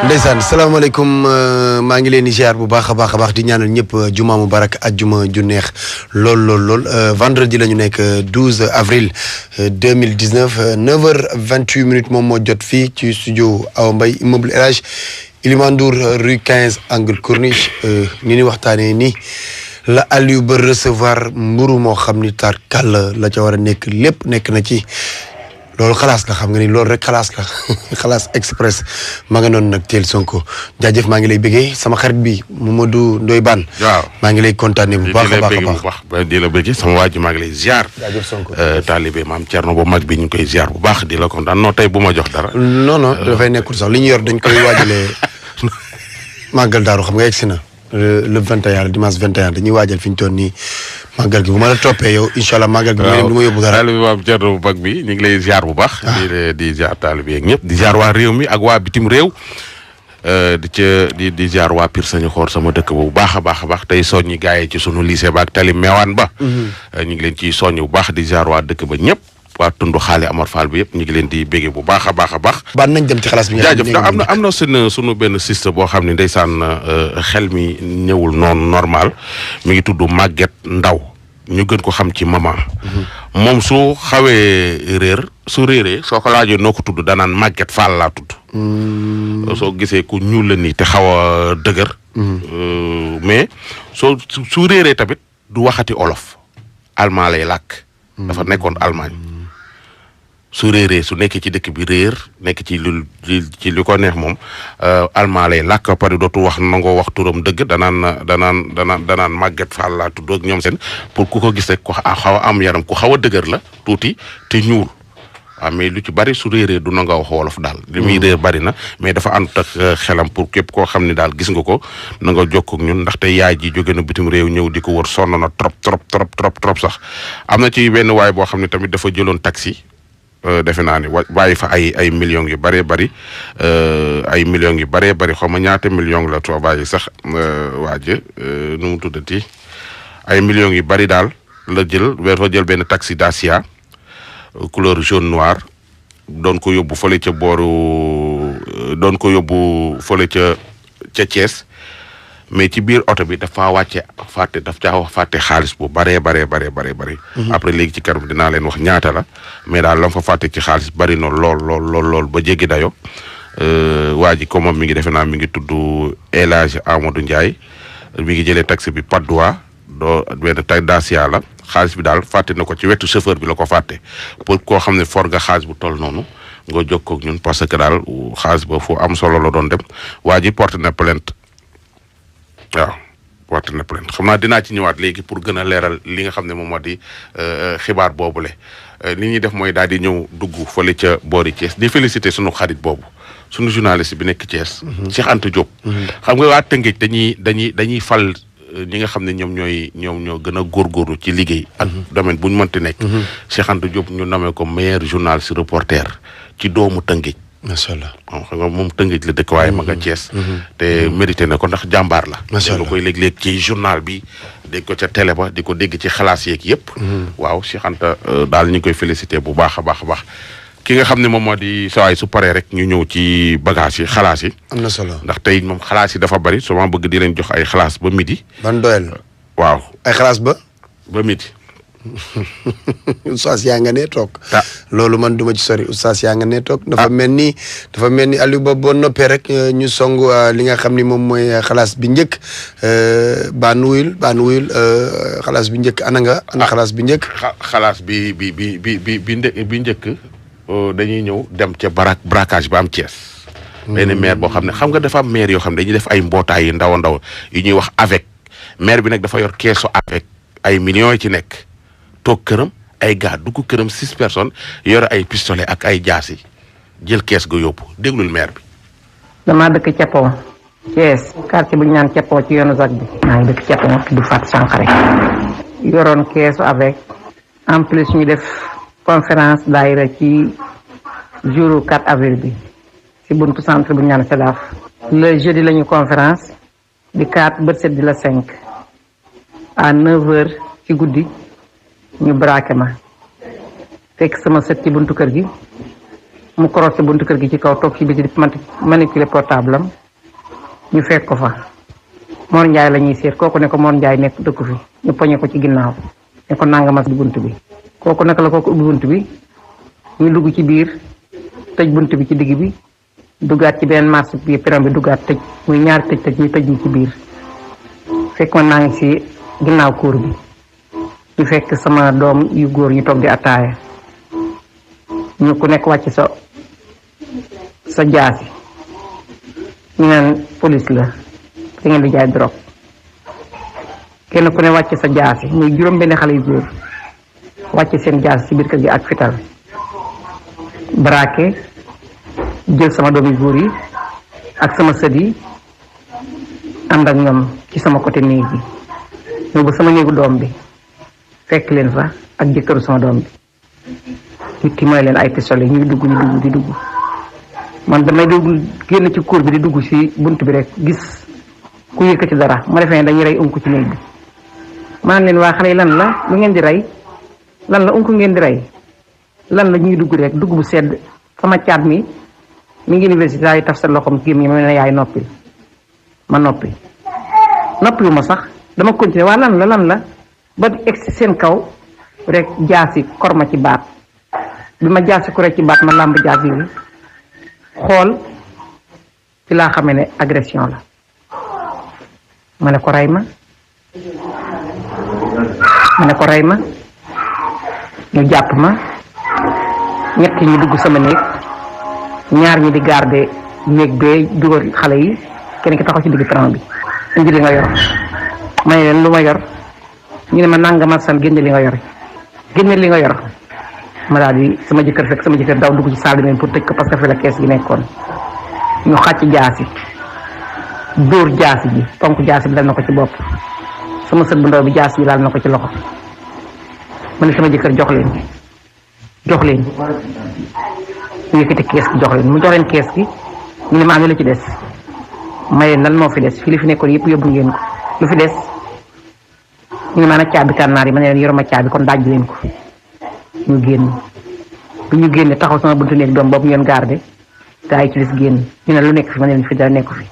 ndeysaan salaamaaleykum maa ngi leen di ziar bu baax a baax di ñaanal ñëpp juma mubarak ajjuma ju neex lool vendredi la ñu nekk 12 avril 2019 9h28 moom moo jot fii ci studio Awa Mbaye immeuble El Hadj Iliman Ndour rue 15 angle Corniche ni ni waxtaanee ni la Aliou ba recevoir mburu moo xam ni tar kàll la ca war a nekk lépp nekk na ci loolu xalaas la xam nga ni loolu rek xalaas la xalaas express maa nga noonu nag teel Sonko jaajëf maa ngi lay bëggee sama xarit bi Mamadou Ndoye Bane. waaw maa ngi lay kontaanee bu baax a baax di la bëggee sama waa ji maa ngi lay ziar. jaajëf Sonko taalibe maam Thierno bu mag bi ñu koy ziar bu baax di la kontaan non tey bu ma jox dara. non dafay nekkul sax li ñu yor dañ koy waajalee màggal daaru xam nga egsi na le 21 dimanche 21 dañuy waajal fi ñu toll nii. màggal gi bu ma la toppee yow incha allah màggal gi du ma yóbbu dara. taalibe maam Thierno bu mag bi ñu ngi lay ziar bu baax. di ziar taalibe yeeg ñëpp di ziar waa réew mi ak waa bitim réew. di ziar waa Pire Sañu Xoor sama dëkk bu baax a baax tey soññi gars yi ci sunu lycée ba ak tali meewaan ba. ñu ngi leen ciy soññ bu baax di ziar waa dëkk ba ñëpp. waa tundu xaale Amar Fall bi yëpp ñu ngi leen di béggee bu baax a baax. baan nañ dem ci xalaas bi nga jaajëf ndax am na sunu benn système boo xam ne ndeysaan xel mi ñëwul noonu normal mi ngi tudd Maguette Ndaw ñu gën ko xam ci maman. moom su xawee réer su réeree soo ko laajee noo ko tudd danaan Maguette Fall laa tudd. soo gisee ku ñuul la nii te xaw a dëgër. mais su réeree tamit du waxati olof allemand lay làkk. dafa nekkoon Allemagne su réeree su nekkee ci dëkk bi réer nekk ci li ko neex moom allemand lay làkk pare dootu wax nangoo wax turam dëgg danaan Maguette Fall laa tudd ak ñoom seen pour ku ko gis rek ku xaw a am yaram ku xaw a dëgër la tuuti te ñuul waaw mais lu ci bari su réeree du nanga wax wolof daal li muy réer bari na mais dafa ànd ak xelam pour képp koo xam ne daal gis nga ko na nga jokkoo ak ñun ndaxte yaay ji jóge na bitim réew ñëw di ko wër sonn na trop sax am na ci benn waay boo xam ne tamit dafa jëloon taxi defe naa ni bàyyi fa ay millions yu bëree bëri xaw ma ñaata millions la too bàyyi sax waaje nu mu tuddati ay millions yu bëri daal la jël benn taxi Dacia couleur jaune noir doon ko yóbbu fële ca Thiès mais ci biir oto bi dafa fàtte xaalis bu baree. après léegi ci kanam dinaa leen wax ñaata la mais daal lam fa fàtte ci xaalis bari na lool ba jéggi dayo waa ji comme mi ngi defe naa mi ngi tudd El Hadj Amadou Ndiaye mi ngi jëlee taxi bi Patte d'Oie benn tay Dacia la xaalis bi daal fàtte na ko ci wetu chauffeur bi la ko fàtte pour koo xam ne for nga xaalis bu toll noonu nga jokkoo ak ñun parce que daal xaalis ba fu am solo la doon dem waa ji porte na plainte xam naa dinaa ci ñëwaat léegi pour gën a leeral li nga xam ne moom moo di xibaar boobule li ñuy def mooy daal di ñëw dugg fële ca boori Thiès di féliciter sunu xarit boobu sunu journaliste bi nekk Thiès. Cheikh Anta Diop. xam nga waa Tëngéej dañuy fal ñi nga xam ne ñoom ñoo gën a góorgóorlu ci liggéey. ak domaine bu ñu mënti nekk. Cheikh Anta Diop ñu nommé ko meilleur journaliste reporter ci doomu Tëngéej. macha allah xam nga moom Tëngéej la dëkk waaye ma nga Thiès. te mérité na ko ndax jàmbaar la. macha allah nga koy léeg-léeg ci journal bi dégg ko ca télé ba di ko dégg ci xalaas yeeg yëpp. waaw Cheikh Anta daal ñu ngi koy félicité bu baax a baax. ki nga xam ne moom moo di sawaay su paree rek ñu ñëw ci bagage yi xalaas yi. am na solo ndax tey moom xalaas yi dafa bari soo ma bëgg di leen jox ay xalaas ba midi. ban doyel. waaw ay xalaas ba midi. oustaz yaa nga ne toog. loolu man duma ci sori oustaz yaa nga ne toog. dafa mel ni Aliou ba boo noppee rek ñu song li nga xam ni moom mooy xalaas bi njëkk baan wuyul xalaas bi njëkk ana xalaas bi njëkk. xalaas bi njëkk dañuy ñëw dem ca braquage ba am Thiès. benn maire boo xam ne xam nga dafa am maire yoo xam ne dañuy def ay mbootaay yu ndaw yu ñuy wax avec maire bi nag dafa yor keesu avec ay millions yi ci nekk. toog këram ay gars dugg këram 6 personnes yore ay pistolet ak ay jaasi jël kees ga yóbbu déglul maire bi. damaa dëkk Ceppoo Thiès quartier bu ñu naan Ceppoo ci yoonu Zac bi. maa ngi dëkk Ceppoo du Fat Sankharé yoroon keesu avec en plus ñu def conférence daayira ci jour 4 avril bi ci buntu centre bu ñu naan Sedaf. le jeudi la ñu conférence di 4 bët set di la 5 à 9h ci guddi. ñu braqué ma fekk sama sët ci buntu kër gi mu croisé buntu kër gi ci kaw toog ci biti di manipuler portable am ñu fekk ko fa Mor Ndiaye la ñuy seet kooku ne ko Mor Ndiaye nekk dëkku fi ñu poñe ko ci ginnaaw ne ko nangama di bunt bi kooku naka la kooku ubbi bunt bi ñu dugg ci biir tëj bunt bi ci digg bi duggaat ci beneen marché bi peron bi duggaat tëj muy ñaari tëj ñu tëj ñu ci biir fekk man naa ngi ci ginnaaw kóor bi ñu fekk sama doom yu góor ñu toog di ataaya ñu ku nekk wàcc sa jaasi ñu naan police la da ngeen di jaay drogue kenn ku ne wàcc sa jaasi muy juróom benn xale yu góor wàcc seen jaasi ci biir kër gi ak fital braqué jël sama doom yu góor yi ak sama sët yi ànd ak ñoom ci sama côté néeg bi ñëw ba sama néegu doom bi fekk leen fa ak jëkkëru sama doom bi nit mooy leen ay pistolet ñuy dugg di dugg man damay dugg génn ci cour bi di dugg ci bunt bi rek gis ku yëkkati dara ma defee dañuy rey unku ci néeg bi maan leen waa xale yi lan la lu ngeen di rey lan la unku ngeen di rey lan la ñuy dugg rek dugg bu sedd sama caat mi ngi université yi taf sa loxoom kii mi ma ne yaay noppil ma noppi noppiwu ma sax dama continuer waa lan la ba egsi seen kaw rek jaasi kor ma ci baat bi ma jaasi ko rek ci baat ma làmb jaasi bi xool ci laa xamee ne agression la ma ne ko rey ma ñu jàpp ma ñett ñi dugg sama néeg ñaar ñi di garder néeg bee dugal xale yi kenn ki taxaw ci digg tram bi indi li nga yor ma ne leen lu ma yor ñu ne ma nangama san génne li nga yor ma daal di sama jëkkër daw dugg ci salle bi pour tëj ko parce que fi la kees gi nekkoon ñu xàcc jaasi dóor jaasi ji tonk jaasi bi dal na ko ci bopp sama sët bu ndaw bi jaasi bi laal na ko ci loxo ma ne sama jëkkër jox leen ñu yëkkati kees gi jox leen mu jox leen kees gi ñu ne ma amee la ci des ma leen lan moo fi des fii li fi nekkoon yëpp yóbbu ngeen ko lu fi des ñu ne ma nag caabi kànnaar yi ma ne leen yoroma caabi kon daaj leen ko ñu génn bu ñu génne taxaw sama buntu néeg doom boobu ngeen garde gaa yi ci des génn ñu ne lu nekk fi ma ne leen fi dara nekku fi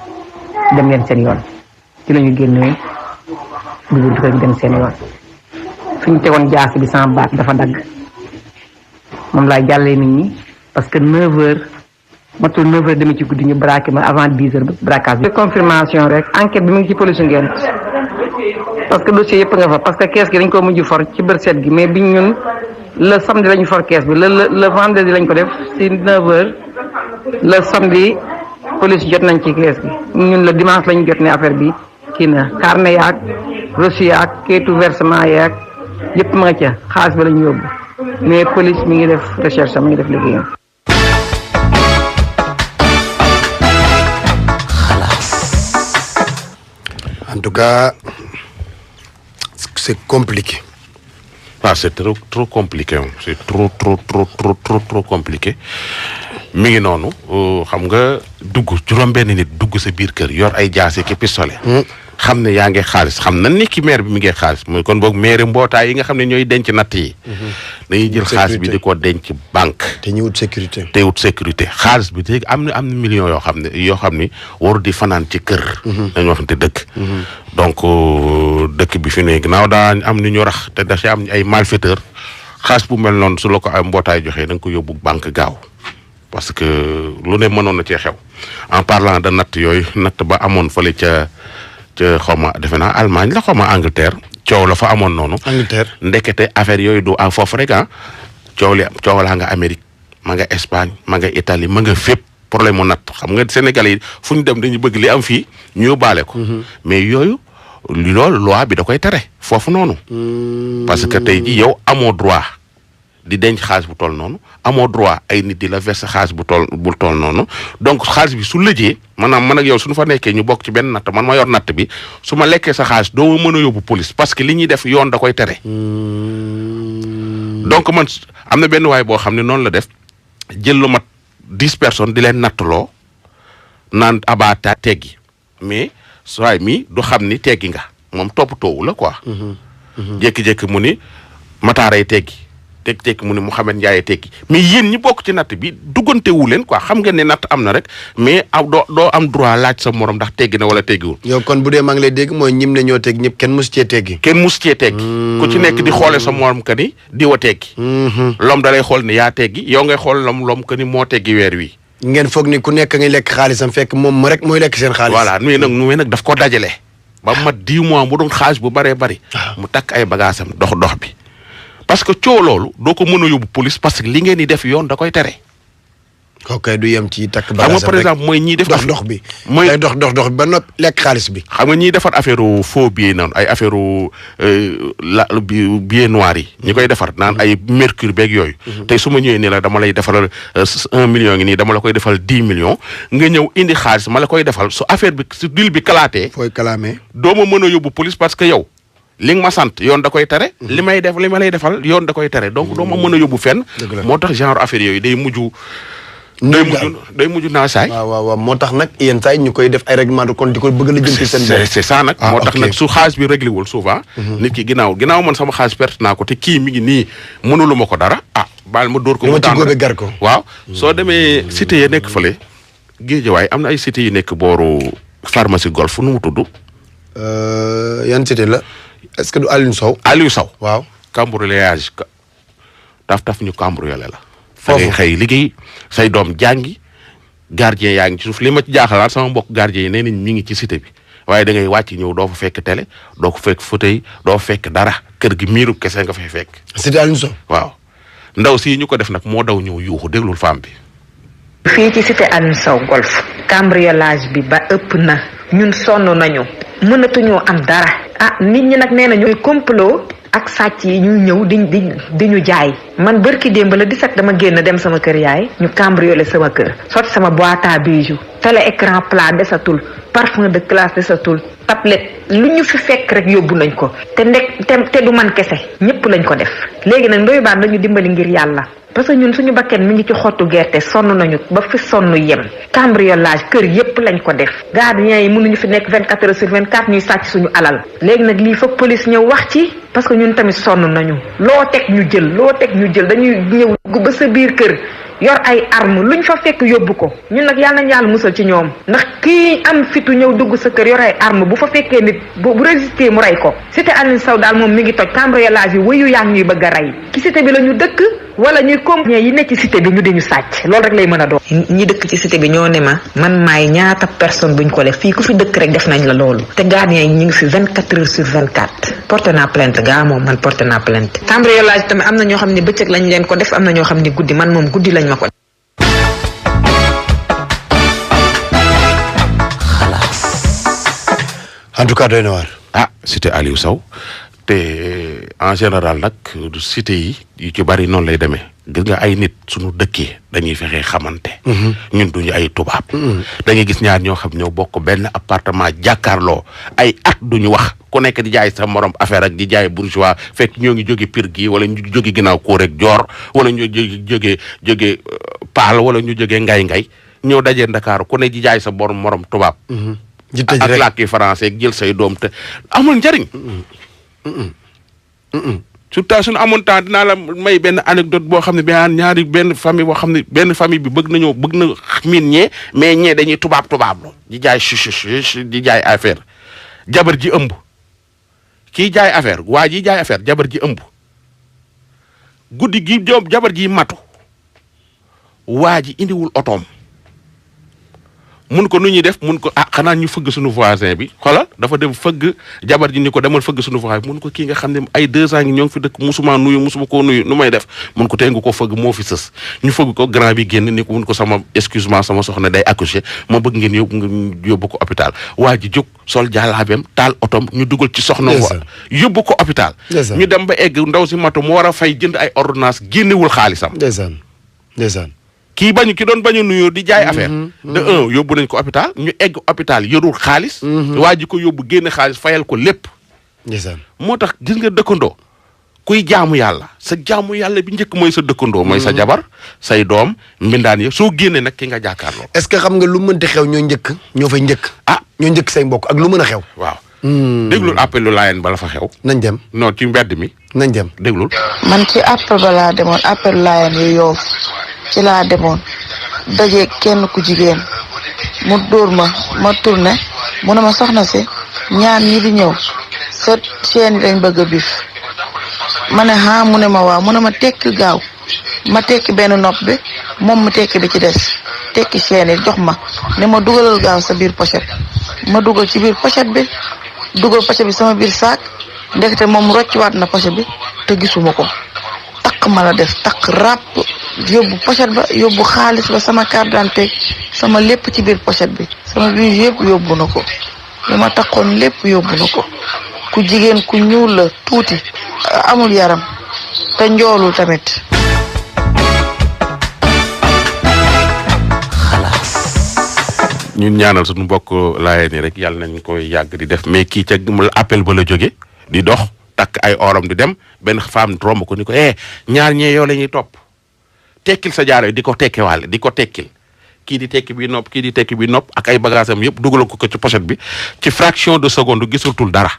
dem leen seen yoon ci la ñu génnee bu buntu kër gi dem seen yoon fi ñu tegoon jaasi bi sama baat dafa dagg moom laay jàllee nit ñi parce que 9h matul 9h demi ci guddi ñu braqué ma avant 10h ba braquage bi. confirmation rek enquête bi mu ngi ci police Ngent parce que dossier yëpp nga fa parce que kees gi dañ ko mujj for ci bër set gi mais biñ ñun le samedi lañu for kees bi le vendredi lañ ko def ci 9h le samedi police jot nañ ci kees gi ñun le dimanche lañu jot ne affaire bi kii na carnet yaag reçu yaag kayitu versement yaag yëpp ma nga ca xaalis ba lañu yóbbu mais police mi ngi def recherche mi ngi def liggéeyam. En tout cas, c'est compliqué. Ah, c'est trop compliqué. C'est trop compliqué. mi ngi noonu xam nga dugg juróom-benn nit dugg sa biir kër yor ay jaase ki pistolet. xam ne yaa ngi xaalis xam na ni ki maire bi mi ngi xaalis mooy kon boog maire mbootaay yi nga xam ne ñooy denc natt yi. dañuy jël xaalis bi di ko denc banque. te ñu wut sécurité. xaalis bi léegi am na millions yoo xam ni waru di fanaan ci kër. dañoo waxante dëkk. donc dëkk bi fi ne ginnaaw daa am ni ñu rax te da ci am ay malfaiteurs xaalis bu mel noonu su la ko ay mbootaay joxee da nga ko yóbbu banque gaaw. parce que lu ne mënoon na cee xew en parlant de natt yooyu natt ba amoon fële ca xaw ma defe naa Allemagne la xaw ma Angleterre coow la fa amoon noonu. Angleterre ndekete affaire yooyu du foofu rek coow laa nga Amérique ma nga Espagne ma nga Italie ma nga fépp problème mu natt xam nga Sénégalais yi fu ñu dem dañu bëgg li am fii ñu yóbbaale ko. mais yooyu loolu loi bi da koy tere foofu noonu. parce que tey jii yow amoo droit. di denc xaalis bu toll noonu amoo droit ay nit di la verser xaalis bu toll noonu donc xaalis bi su lëjee maanaam man ak yow suñu fa nekkee ñu bokk ci benn natt man ma yor natt bi su ma lekkee sa xaalis doo mën a yóbbu police parce que li ñuy def yoon da koy tere. donc man am na benn waay boo xam ne noonu la def jël lu mat 10 personnes di leen nattaloo naan abaata teggi mais waay mi du xam ni teggi nga moom toppatoowu la quoi. jékki-jékki mu ni mataaray teggi. tekki mu ne Mouhamed Ndiaye tekki mais yéen ñi bokk ci natt bi duggante wu leen quoi xam ngeen ne natt am na rek mais doo am droit laaj sa morom ndax teggi na wala teggiwul. yow kon bu dee maa ngi lay dégg mooy ñim ne ñoo teg ñëpp kenn mus cee teggi. kenn mus cee teggi. ku ci nekk di xoole sa morom que ni di wa teggi. lom da lay xool ne yaa teggi yow ngay xool lom que ni moo teggi weer wi. ngeen foog ni ku nekk ngay lekk xaalisam fekk moom rek mooy lekk seen xaalis. voilà mais nag daf ko dajale. ba mat 10 mois mu doon xaalis bu baree bari. mu takk ay bagaasam dox bi. parce que coow loolu doo ko mën a yóbbu police parce que li ngeen di def yoon da koy tere. ok du yem ci takk bagaasam xam nga par exemple mooy ñiy def. dox bi mooy dox bi ba noppi lekk xaalis bi. xam nga ñiy defar affaire faux billet noonu ay affaire billet noir yi. ñi koy defar naan ay mercure beeg yooyu. tey su ma ñëwee nii la dama lay defaral 1 million ngi nii dama la koy defal 10 millions nga ñëw indi xaalis ma la koy defal su affaire bi su dil bi kalaatee. fooy kalaamee. doo ma mën a yóbbu police parce que yow. li nga ma sant yoon da koy tere. li ma lay defal yoon da koy tere donc doo ma mën a yóbbu fenn. moo tax genre affaire yooyu day mujj naa saay. waaw moo tax nag yenn saa yi ñu koy def ay règlement de compte di ko bëgg la jëm ci seen bopp. c'est ça nag. moo tax nag su xaalis bi réglé wul souvent. nit ki ginnaaw man sama xaalis perte naa ko te kii mi ngi nii mënulu ma ko dara baal ma dóor ko. mu ci góobe gar ko. waaw soo demee cité yi nekk fële Géejawaay am na ay cité yu nekk booru pharmacie golf nu mu tudd. yan cité la. est-ce que du Aliou Sow. Aliou Sow. waaw. cambriolage taf ñu cambriolé la. foofu da ngay xëy liggéey say doom jàngi gardien yaa ngi ci suuf li ma ci jaaxalaat sama mbokk gardien yi nee nañ ñi ngi ci cité bi waaye da ngay wàcc ñëw doo fa fekk télé doo ko fekk fauteuil doo fekk dara kër gi miiru kese nga fay fekk. cité Aliou Sow. waaw ndaw si ñu ko def nag moo daw ñëw yuuxu déglul femme bi. fii ci cité Aliou Sow golf cambriolage bi ba ëpp na ñun sonn nañu mënatuñoo am dara nit ñi nag nee nañu complot ak sàcc yi ñu ñëw di ñu jaay man bërki démb la 17 dama génn dem sama kër yaay ñu cambriolé sama kër sotti sama boîte à bijoux télé écran plat desatul parfum de classe desatul tablette lu ñu fi fekk rek yóbbu nañ ko te du man kese ñëpp lañ ko def léegi nag ndoyu baan dañu dimbali ngir yàlla parce que ñun suñu bakken mi ngi ci xottu gerte sonn nañu ba fi sonn yem cambriolage kër yépp lañ ko def gardien yi mënuñu fi nekk 24 heures sur 24 ñuy sàcc suñu alal léegi nag lii foog police ñëw wax ci parce que ñun tamit sonn nañu loo teg ñu jël dañuy ñëw ba sa biir kër yor ay arme luñ fa fekk yóbbu ko ñun nag yàlla nañ yàlla musal ci ñoom ndax kii am fitu ñëw dugg sa kër yor ay arme bu fa fekkee nit bu résister mu rey ko cité Aliou Sow daal moom mi ngi toj cambriolage yi wëyu yaa ngi ñuy bëgg a rey ci cité bi la ñu dëkk wala ñuy compagnie yi nekk ci cité bi ñu di ñu sàcc loolu rek lay mën a doon. ñi dëkk ci cité bi ñoo ne ma man maay ñaata personne buñ ko def fii ku fi dëkk rek def nañ la loolu te gardien yi ñu ngi fi 24 heures sur 24 porté naa plainte gaa moom man porté naa plainte. cambriolage tamit am na ñoo xam ne bëccëg lañ leen ko def am na ñoo xam ne guddi man moom guddi lañ ma ko. en tout cas doy na waar. cité Aliou Sow te en général nag cité yi yu ci bari noonu lay demee gis nga ay nit suñu dëkkee dañuy fexee xamante. ñun duñu ay tubaab. da ngay gis ñaar ñoo xam ñoo bokk benn appartement jàkkaarloo ay at duñu wax ku nekk di jaay sa morom affaire ak di jaay bourgeois fekk ñoo ngi jóge Pire gi wala ñu jóge ginnaaw kóor rek joor wala ñu jóge Paal wala ñu jóge ngay ñëw dajee Ndakaaru ku ne di jaay sa morom tubaab. ak làkki français jël say doom te amul njariñ. surtout suñu amoon temps dinaa la may benn anecdote boo xam ne benn famille boo xam ne benn famille bi bëgg na miin ñee mais ñee dañuy tubaab lo di jaay di jaay affaire jabar ji ëmb kii jaay affaire waa ji jaay affaire jabar ji ëmb guddi gi jabar ji matu waa ji indiwul otoom mun ko nu ñuy def mun ko xanaa ñu fëgg suñu voisin bi xoolal dafa dem fëgg jabar ji ni ko demal fëgg suñu voisin bi mun ko kii nga xam ne ay 2 ans ngi ñoo ngi fi dëkk musuma koo nuyu nu may def mun ko tey nga ko fëgg moo fi sës ñu fëgg ko grand bi génn ni ko mun ko sama excusement sama soxna day accoucher ma bëgg ngeen yóbbu ko hôpital waa ji jóg sol jàllaabeem taal otom ñu dugal ci soxna yóbbu ko hôpital ñu dem ba egg ndaw si matu mu war a fay jënd ay ordonnance génnewul xaalisam ndeysaan ki doon bañ a nuyoo di jaay affaire de yóbbu nañ ko hôpital ñu egg hôpital yorul xaalis waa ji ko yóbbu génne xaalis fayal ko lépp moo tax gis nga dëkkandoo kuy jaamu yàlla sa jaamu yàlla bi njëkk mooy sa dëkkandoo mooy sa jabar say doom mbindaan ya soo génnee nag ki nga jàkkaarloo est-ce que xam nga lu mënti xew ñoo fay njëkk ñoo njëkk say mbokk ak lu mën a xew waaw déglul appel lu laayeen bala fa xew nañ dem non ci mbedd mi nañ dem déglul. man ci appel ba laa demoon appel laayan yu Yoof ci laa demoon daje kenn ku jigéen mu dóor ma tourné mu ne ma soxna si ñaar ñi di ñëw sa chaîne yi lañ bëgg a bif ma ne mu ne ma waaw mu ne ma tekki gaaw ma tekki benn nopp bi moom mu tekki bi ci des tekki chaîne yi jox ma ne ma dugalal gaaw sa biir pochette ma dugal ci biir pochette bi dugal pochette bi sama biir saak ndekete moom rocciwaat na pochette bi te gisuma ko takk ma la def takk ràpp yóbbu pochette ba yóbbu xaalis ba sama carte d'identité sama lépp ci biir pochette bi sama biir yëpp yóbbu na ko li ma takkoon lépp yóbbu na ko ku jigéen ku ñuul la tuuti amul yaram te njoolul tamit. ñun ñaanal suñu mbokk laayeen ni rek yàlla nañ koy yàgg di def mais kii ca appel ba la jóge di dox takk ay oram di dem benn femme romb ko ni ko ñaar ñee yow la ñuy topp tekkil sa jaaro yi di ko tekkiwaale di ko tekkil kii di tekki bi nopp kii di tekki bi nopp ak ay bagages am yëpp dugal ko ci pochette bi ci fraction de seconde gisultul dara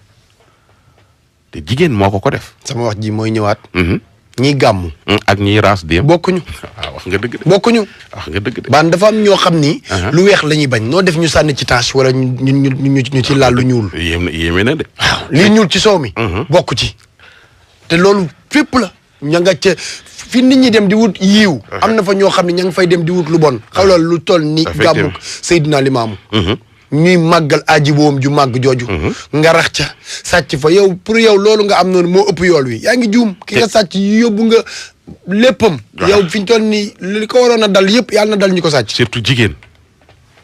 te jigéen moo ko def. sama wax ji mooy ñëwaat. ñiy gàmmu. ak ñiy raas dem bokkuñu. waaw wax nga dëgg de. bokkuñu. wax nga dëgg de. baan dafa am ñoo xam ni. lu weex la ñuy bañ noo def ñu sànni ci tache wala ñu ci laal lu ñuul. yéeme na de. waaw lii ñuul ci soow mi. bokku ci. te loolu fépp la. ña nga ca fi nit ñi dem di wut yiiw. am na fa ñoo xam ne ña nga fay dem di wut lu bon. xaw loolu lu toll ni gàmmu Seydina Limaamu. ñuy màggal aji boom ju màgg jooju. nga rax ca sàcc fa yow pour yow loolu nga am noonu moo ëpp yool wi yaa ngi juum. ki nga sàcc yóbbu nga léppam. yow fi ñu toll nii li ko waroon a dal yëpp yàlla na dal ñu ko sàcc. surtout jigéen.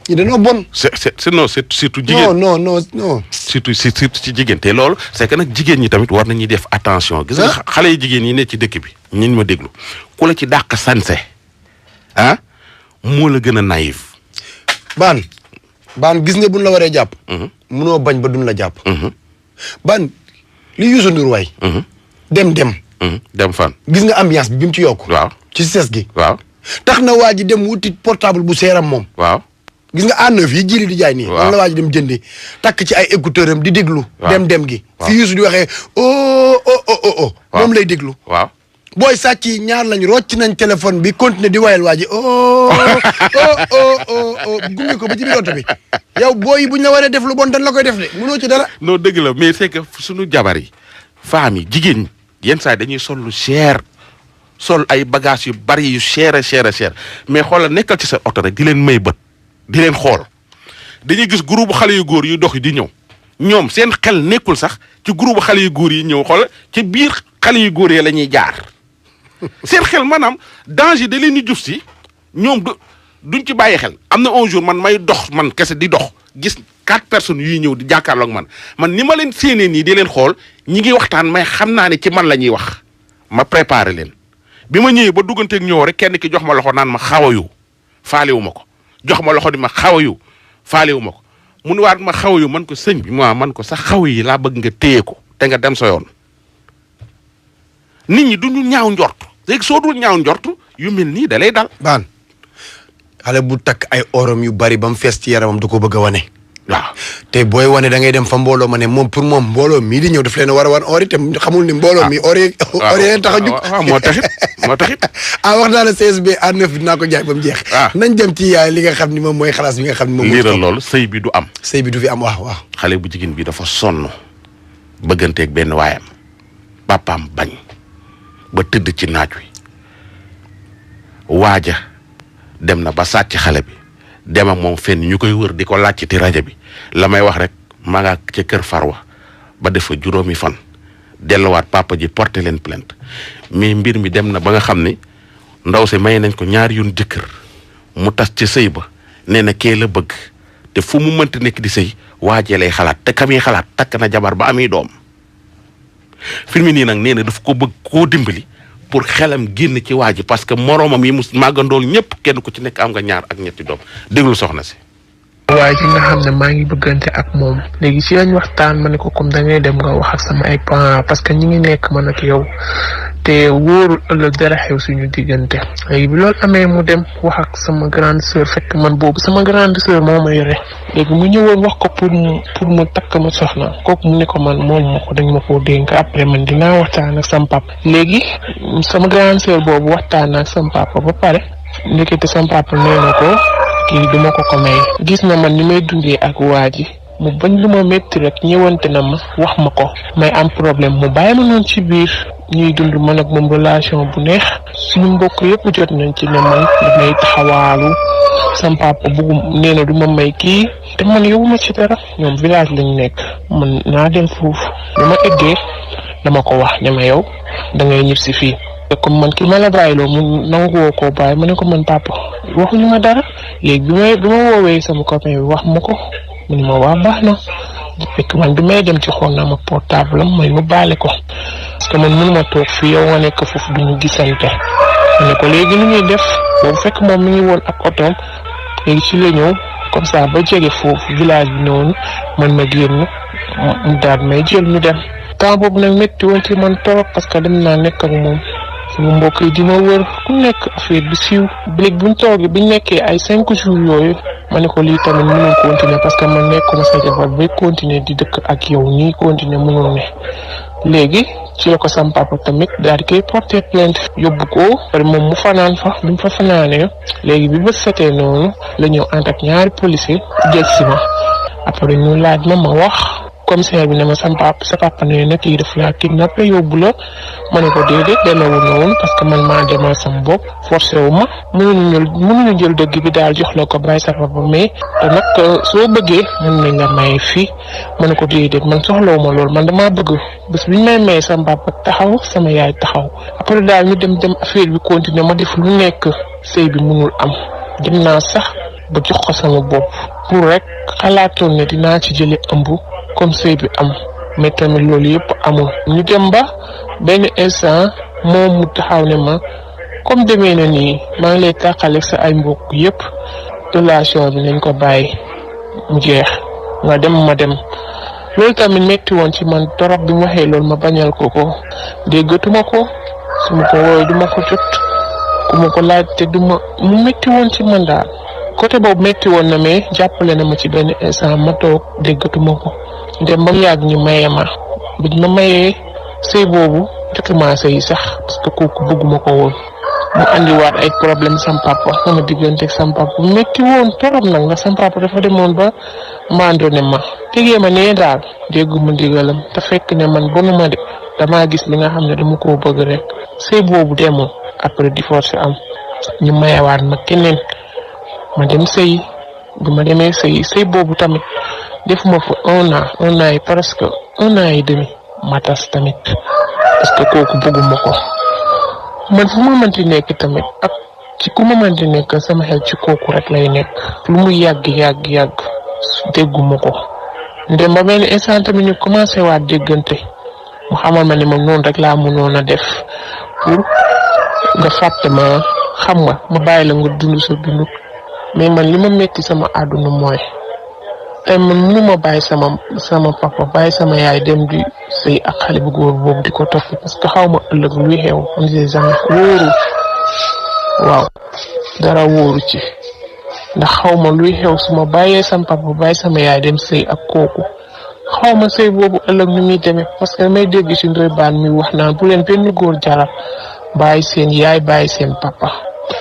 ñi dañoo bon. c'est surtout jigéen. non. surtout ci jigéen te loolu c'est que nag jigéen ñi tamit war nañuy def attention. gis nga xale yi jigéen yi ne ci dëkk bi. ñun ma déglu ku la ci dàq sanse moo la gën a naïf. baan gis nga buñ la waree jàpp. munoo bañ ba duñ la jàpp. baan li Youssou Ndour waay. dem. dem fan. gis nga ambiance bi mu ci yokku. waaw ci ses gi. waaw tax na waa ji dem wuti portable bu seeram moom. waaw gis nga A9 yi jili di jaay nii. waaw moom la waa ji dem jëndi takk ci ay écouteur am di déglu. dem gi. fi Youssou di waxee oh. moom lay déglu. waaw. booy sàcc yi ñaar lañ rocc nañ téléphone bi continuer di wayal waa ji gunge ko ba ci biir oto bi yow booy yi buñ la waree def lu bon dañ la koy def de mënoo ci dara. non dëgg la mais c'est que suñu jabar yi femmes yi jigéen ñi yenn saa dañuy sol lu cher sol ay bagages yu bari yu cher mais xoolal nekkal ci sa oto rek di leen may bët di leen xool dañuy gis groupe xale yu góor yu dox yi di ñëw ñoom seen xel nekkul sax ci groupe xale yu góor yi ñëw xoolal ci biir xale yu góor yi la ñuy jaar. seen xel maanaam danger da leen di juf si ñoom duñ ci bàyyi xel am na un jour man may dox man kese di dox gis 4 personnes yuy ñëw di jàkkaarloog man ni ma leen séenee nii di leen xool ñi ngi waxtaan may xam naa ne ci man la ñuy wax ma préparé leen bi ma ñëwee ba dugganteeg ñëw rek kenn ki jox ma loxo naan ma xaw a yu faalewu ma ko jox ma loxo di ma xaw a yu faalewu ma ko mu ne waat ma xaw a yu man ko sëñ bi man ko sax xaw yi laa bëgg nga téye ko te nga dem sa yoon nit ñi duñu ñaaw njort léegi soo dul ñaaw njort yu mel nii da lay dal. baan xale bu takk ay orom yu bari ba mu fees ci yaramam du ko bëgg a wane. waaw te booy wane da ngay dem fa mbooloo ma ne moom pour moom mbooloo mii di ñëw daf leen a war a wan ori te xamul ni mbooloo mi ori leen tax a jug. waaw moo taxit. wax naa la CSB A9 bi dinaa ko jaay ba mu jeex. nañ dem ci li nga xam ni moom mooy xalaas bi nga xam ni moom. liiral loolu sëy bi du am. sëy bi du fi am waaw. xale bu jigéen bi dafa sonn bëgganteeg benn waayam papaam bañ ba tëdd ci naaj wi waaja dem na ba sàcc xale bi dem ak moom fenn ñu koy wër di ko laaj ci rajo bi la may wax rek maa nga ca kër Farwa ba def fa 5 fan delluwaat papa ji porté leen plainte mais mbir mi dem na ba nga xam ne ndaw si may nañ ko 2 yoon jëkkër mu tas ci sëy ba nee na kee la bëgg te fu mu mënti nekk di sëy waajee lay xalaat te kami xalaat takk na jabar ba ami doom fi mu nii nag nee na daf ko bëgg koo dimbali pour xelam génn ci waa ji parce que moroomam yi mu màggandool ñëpp kenn ku ci nekk am nga 2 ak 3 doom déglu soxna si. waa ji nga xam ne maa ngi bëggante ak moom léegi ci lañ waxtaan ma ne ko comme da ngay dem nga wax ak sama ay parents parce que ñi ngi nekk man ak yow te wóorul ëllëg dara xew suñu diggante léegi bi loolu amee mu dem wax ak sama grande sœur fekk man boobu sama grande sœur moo ma yore léegi mu ñëwoon wax ko pour mu takk ma soxna kooku mu ne ko man moom ma ko dañ ma koo dénk après man dinaa waxtaan ak sama papa léegi sama grande sœur boobu waxtaan ak sama papa ba pare ndekete sama papa nee na ko kii duma ko may gis na man ni may dundee ak waa ji mu bañ lu ma métti rek ñëwante na ma wax ma ko may am problème mu bàyyi ma noonu ci biir ñuy dund man ak moom relation bu neex suñu mbokk yëpp jot nañ ci ne man damay taxawaalu sama papa bëggu nee na du ma may kii te man yowuma ci dara ñoom village lañ nekk man naa dem foofu lu ma eggee dama ko wax ne ma yow da ngay ñib si fii te comme man ki ma la bàyyiloo mu nanguwoo koo bàyyi ma ne ko man papa waxuñu ma dara léegi bi ma woowee sama copain bi wax ma ko mu ne ma waa baax na fekk man bi may dem ci xool naa ma portable am may mu baale ko parce que man mënuma toog fii yow nga nekk foofu duñu gisante ma ne ko léegi lu ñuy def boobu fekk moom mi ngi woon ak otoom léegi ci la ñëw comme ça ba jege foofu village bi noonu man ma génn mu daal may jël ñu dem temps boobu nag métti woon ci man torop parce que dem naa nekk ak moom sama mbokk yi dina wër ku nekk affaire bi siiw léegi buñ toogee biñ nekkee ay 5 jours yooyu ma ne ko lii tamit mënul continuer parce que man nekkuma sa jabar bay continuer di dëkk ak yow nii continuer mënul ne léegi ci la ko sam papa tamit daal di koy porter plainte yóbbu ko pare moom mu fanaan fa bi mu fa fanaanee léegi bi bët setee noonu la ñëw ànd ak ñaari policier jël si ma après ñu laaj ma wax commissaire bi ne ma sa papa ne na kii daf laa kidnappé yóbbu la ma ne ko déedéet demeewul noonu parce que man maa demal sama bopp forcé wu ma mënuñu jël dëgg bi daal jox la ko bàyyi sa papa mais te nag soo bëggee mën nañ la may fii ma ne ko déedéet man soxlawu ma loolu man damaa bëgg bés bi ñu may may sama papa taxaw sama yaay taxaw après daal ñu dem affaire bi continuer ma def lu nekk sëy bi mënul am dem naa sax ba jox ko sama bopp pour rek xalaatoon ne dinaa ci jële ëmb comme sëy bi am mais tamit loolu yëpp amul ñu dem ba benn instant moom mu taxaw ne ma comme demee na nii maa ngi lay tàqale sa ay mbokk yëpp relation bi nañ ko bàyyi mu jeex nga dem ma dem loolu tamit metti woon ci man torop bi mu waxee loolu ma bañal ko déggatuma ko su ma ko woowee duma ko jot ku ma ko laaj te duma mu metti woon ci man daal côté boobu metti woon na mais jàppale na ma ci benn instant ma toog déggatuma ko dem ba mu yàgg ñu maye ma biñ ma mayee sëy boobu jotuma sëy sax parce que kooku bëgguma ko woon mu andiwaat ay problème sam papa sama diggante ak sam papa metti woon torop nag nga sam papa dafa demoon ba abandonné ma tegee ma nee daal dégguma ndigalam te fekk ne man bonuma de damaa gis li nga xam ne dama koo bëgg rek sëy boobu demoon après divorce am ñu mayewaat ma keneen ma dem sëy bi ma demee sëy boobu tamit defuma fa 1 an yi presque 1 an et demi ma tas tamit parce que kooku bëgguma ko man fu ma mënti nekk tamit ak ci ku ma mënti nekk sama xel ci kooku rek lay nekk lu mu yàgg dégguma ko ndem ba benn instant tamit ñu commencé waat déggante mu xamal ma ne moom noonu rek laa mënoon a def pour nga fàtte ma xam nga ma bàyyi la nga dund sa dund mais man li ma metti sama àdduna mooy tey man mënuma bàyyi sama papa bàyyi sama yaay dem di sëy ak xale bu góor boobu di ko topp parce que xaw ma ëllëg luy xew on ne sait jamais wóoru waaw dara wóoru ci ndax xaw ma luy xew su ma bàyyee sama papa bàyyi sama yaay dem sëy ak kooku xaw ma sëy boobu ëllëg ni muy demee parce que damay dégg ci ndoy baan mi wax naan bu leen benn góor jaral bàyyi seen yaay bàyyi seen papa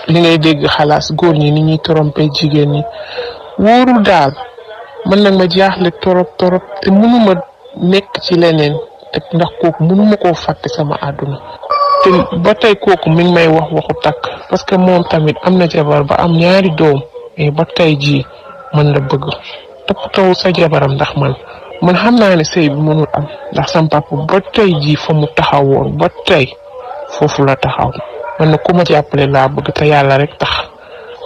li ngay dégg xalaas góor ñi ni ñuy trompé jigéen ñi wóorul daal man nag ma jaaxle torop te mënuma nekk ci leneen te ndax kooku mënuma koo fàtte sama àdduna te ba tey kooku mi ngi may wax waxu takk parce que moom tamit am na jabar ba am ñaari doom mais ba tey jii man la bëgg toppatoo sa jabaram ndax man xam naa ne sëy bi mënul am ndax sama papa ba tey jii fa mu taxawoon ba tey foofu la taxaw man na ku ma jàppale laa bëgg te yàlla rek tax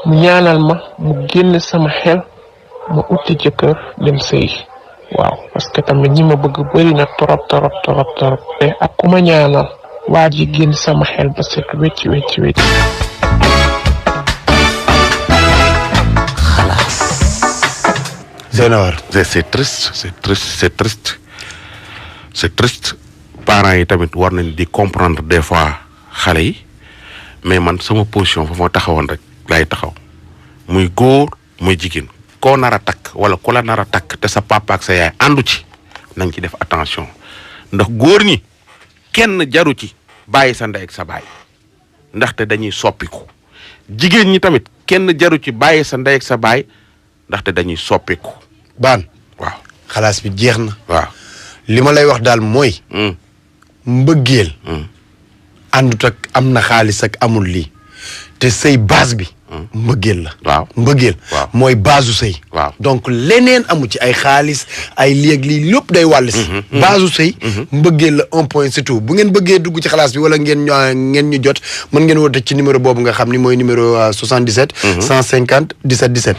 mu ñaanal ma mu génn sama xel ma uti jëkkër dem sëy waaw parce que tamit ñi ma bëgg bari na torop te ak ku ma ñaanal waa ji génn sama xel ba set wecc c'est triste c'est triste parents yi tamit war nañ di comprendre des fois xale yi mais man sama position fa ma taxawoon rek lay taxaw muy góor muy jigéen koo nar a takk wala ku la nar a takk te sa papa ak sa yaay àndu ci nañ ci def attention ndax góor ñi kenn jaru ci bàyyi sa ndey ak sa baay ndaxte dañuy soppiku jigéen ñi tamit kenn jaru ci bàyyi sa ndey ak sa baay ndaxte dañuy soppiku. baan waaw xalaas bi jeex na. waaw li ma lay wax daal mooy. mbëggeel. àndut ak am na xaalis ak amul lii te sëy base bi. mbëggeel la. waaw mbëggeel. waaw mooy base su sëy. waaw donc leneen amu ci ay xaalis ay léeg lii lépp day wàll si. base su sëy. mbëggeel la un point c'est tout bu ngeen bëggee dugg ci xalaas bi wala ngeen ñu jot mën ngeen woote ci numéro boobu nga xam ni mooy numéro 77. 150 17 17.